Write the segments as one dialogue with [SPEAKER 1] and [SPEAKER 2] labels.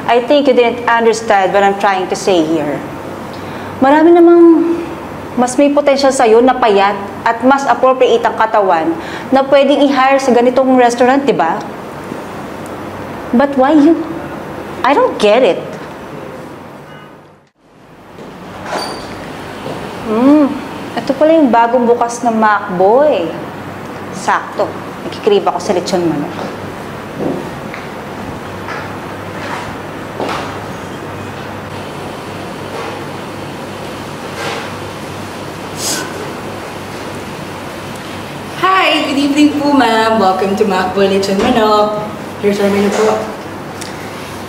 [SPEAKER 1] I think you didn't understand what I'm trying to say here. Marami namang mas may potential sa'yo na payat at mas appropriate ang katawan na pwedeng i-hire sa ganitong restaurant, di ba? But why you? I don't get it. Ito pala yung bagong bukas na McBoy. Sakto. Nakikrib ako sa lechon manok.
[SPEAKER 2] Hi! Good evening po, ma'am. Welcome to McBoy Lechon Manok. Here's our menu po.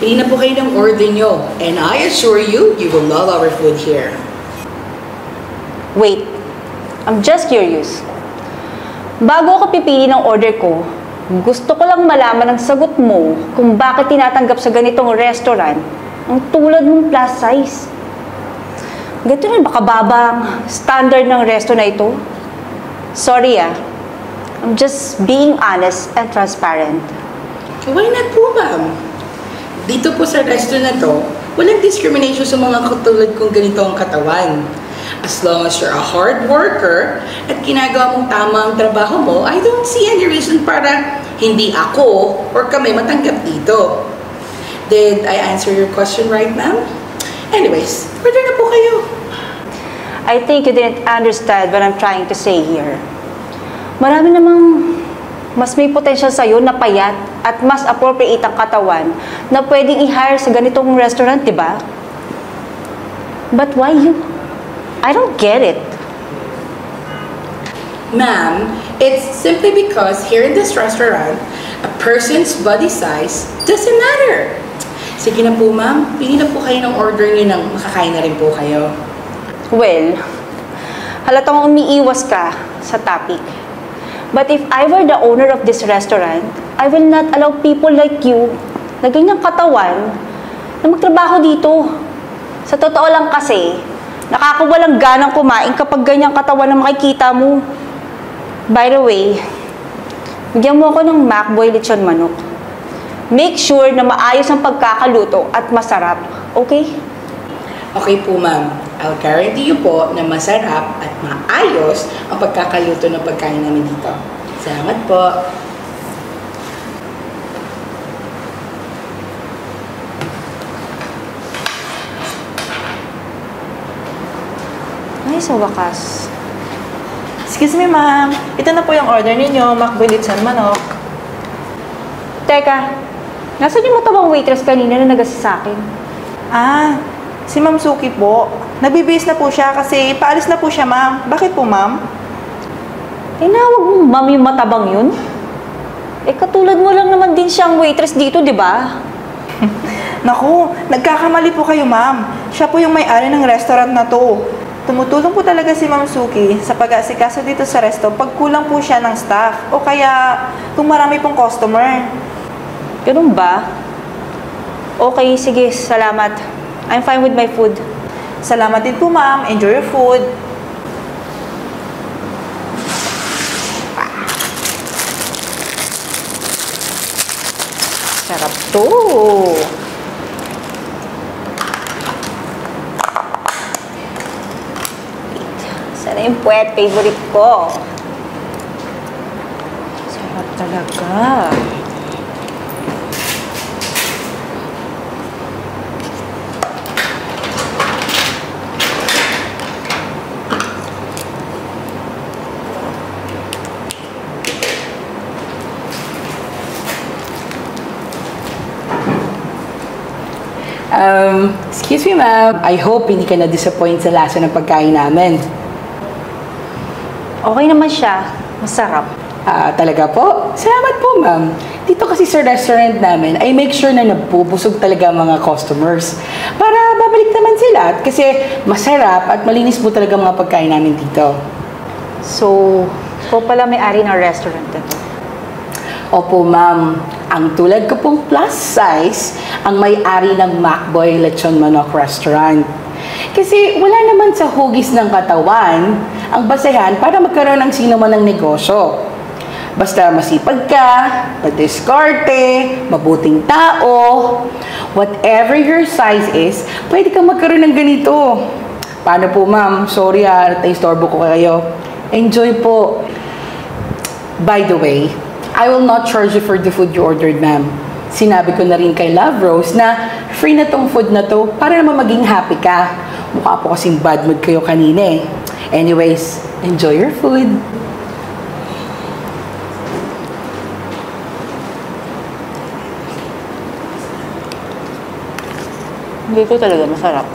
[SPEAKER 2] Pili na po kayo ng order nyo. And I assure you, you will love our food here.
[SPEAKER 1] Wait. I'm just curious. Bago ako pipili ng order ko, gusto ko lang malaman ang sagot mo kung bakit tinatanggap sa ganitong restaurant ang tulad mong plus size. Ganito na baka babang standard ng resto na ito? Sorry I'm just being honest and transparent.
[SPEAKER 2] Why not po, ma'am? Dito po sa resto na to, walang discrimination sa mga katulad kong ganito ang katawan. As long as you're a hard worker at ginagawa mong tama ang trabaho mo, I don't see any reason para hindi ako or kami matanggap dito. Did I answer your question right, ma'am? Anyways, order na po kayo.
[SPEAKER 1] I think you didn't understand what I'm trying to say here. Marami namang mas may potential sa'yo na payat at mas appropriate ang katawan na pwedeng i-hire sa ganitong restaurant, di ba? But why you? I don't get it.
[SPEAKER 2] Ma'am, it's simply because here in this restaurant, a person's body size doesn't matter. Sige na po, ma'am. Pili na po kayo ng order niyo nang makakain na rin po kayo.
[SPEAKER 1] Well, halatang umiiwas ka sa topic. But if I were the owner of this restaurant, I will not allow people like you na ganyang katawan na magtrabaho dito. Sa totoo lang kasi, nakakawalang ganang kumain kapag ganyang katawan na makikita mo. By the way, bigyan mo ako ng McBoy Lechon Manok. Make sure na maayos ang pagkakaluto at masarap. Okay?
[SPEAKER 2] Okay po, ma'am. I'll guarantee you po na masarap at maayos ang pagkakaluto ng pagkain namin dito. Salamat po.
[SPEAKER 1] Ay, sa wakas.
[SPEAKER 3] Excuse me, ma'am. Ito na po yung order ninyo, McBoy Lechon Manok.
[SPEAKER 1] Teka, nasaan yung matabang waitress kanina na nagasi sa akin?
[SPEAKER 3] Ah, si Ma'am Suki po. Nabibihis na po siya kasi paalis na po siya, ma'am. Bakit po, ma'am?
[SPEAKER 1] Tinawag mo ma'am yung matabang yun? Eh, katulad mo lang naman din siyang waitress dito, di ba?
[SPEAKER 3] Naku, nagkakamali po kayo, ma'am. Siya po yung may-ari ng restaurant na to. Tumutulong po talaga si Ma'am Suki sa pag-aasikaso dito sa resto pag kulang po siya ng staff o kaya kung marami pong customer.
[SPEAKER 1] Ganun ba? Okay, sige, salamat. I'm fine with my food.
[SPEAKER 3] Salamat din po, ma'am. Enjoy your food.
[SPEAKER 1] Sarap to. Sana yung puwet, favorite ko. Sarap talaga.
[SPEAKER 2] Excuse me, ma'am. I hope hindi ka na-disappoint sa lasa ng pagkain namin.
[SPEAKER 1] Okay naman siya. Masarap.
[SPEAKER 2] Talaga po? Salamat po, ma'am. Dito kasi sa restaurant namin, I make sure na nabubusog talaga ang mga customers. Para babalik naman sila. Kasi masarap at malinis po talaga mga pagkain namin dito.
[SPEAKER 1] So, ikaw pala may-ari ng restaurant na to?
[SPEAKER 2] Opo, ma'am. Ang tulad ko pong plus size, ang may-ari ng McBoy Lechon Manok Restaurant. Kasi wala naman sa hugis ng katawan ang basehan para magkaroon ng sino man ng negosyo. Basta masipag ka, madiskarte, mabuting tao, whatever your size is, pwede kang magkaroon ng ganito. Paano po, ma'am? Sorry naistorbo ko kayo. Enjoy po. By the way, I will not charge you for the food you ordered, ma'am. Sinabi ko na rin kay Love Rose na free na tong food na to para naman maging happy ka. Mukha po kasing bad mood kayo kanina eh. Anyways, enjoy your food.
[SPEAKER 1] Hindi ko talaga masarap.